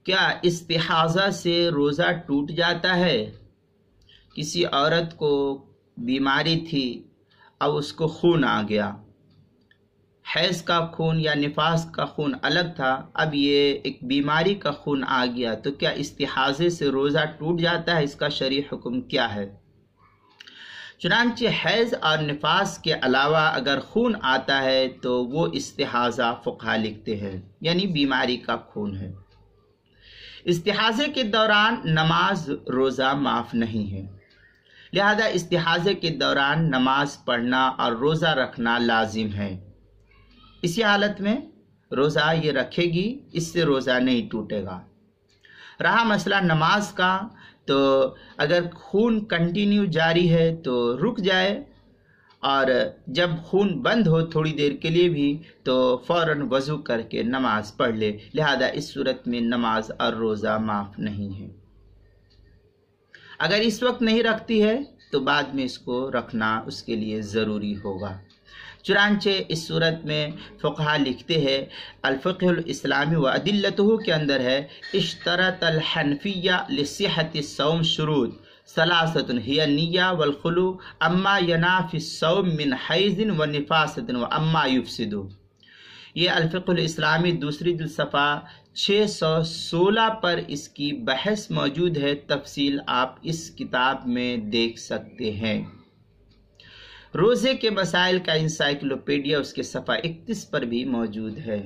کیا استحاضہ سے روزہ ٹوٹ جاتا ہے؟ کسی عورت کو بیماری تھی، اب اس کو خون آ گیا، حیض کا خون یا نفاس کا خون الگ تھا، اب یہ ایک بیماری کا خون آ گیا، تو کیا استحاضے سے روزہ ٹوٹ جاتا ہے؟ اس کا شرعی حکم کیا ہے؟ چنانچہ حیض اور نفاس کے علاوہ اگر خون آتا ہے تو وہ استحاضہ فقہا لکھتے ہیں، یعنی بیماری کا خون ہے۔ استحاضے کے دوران نماز روزہ معاف نہیں ہے، لہذا استحاضے کے دوران نماز پڑھنا اور روزہ رکھنا لازم ہے۔ اسی حالت میں روزہ یہ رکھے گی، اس سے روزہ نہیں ٹوٹے گا۔ رہا مسئلہ نماز کا، تو اگر خون کنٹینیو جاری ہے تو رک جائے، اور جب خون بند ہو تھوڑی دیر کے لیے بھی تو فوراً وضو کر کے نماز پڑھ لے، لہذا اس صورت میں نماز اور روزہ معاف نہیں ہے۔ اگر اس وقت نہیں رکھتی ہے تو بعد میں اس کو رکھنا اس کے لیے ضروری ہوگا۔ چنانچہ اس صورت میں فقہا لکھتے ہیں، الفقہ الاسلامی و ادلتہ کے اندر ہے، اشترط الحنفیہ لصحۃ الصوم شروط ثلاثۃ ہی النیہ والخلو اما ینافی الصوم من حیض و نفاست و اما یفسد۔ یہ الفقہ الاسلامی دوسری جلد صفحہ 616 پر اس کی بحث موجود ہے، تفصیل آپ اس کتاب میں دیکھ سکتے ہیں۔ روزے کے مسائل کا انسائکلوپیڈیا اس کے صفحہ 31 پر بھی موجود ہے۔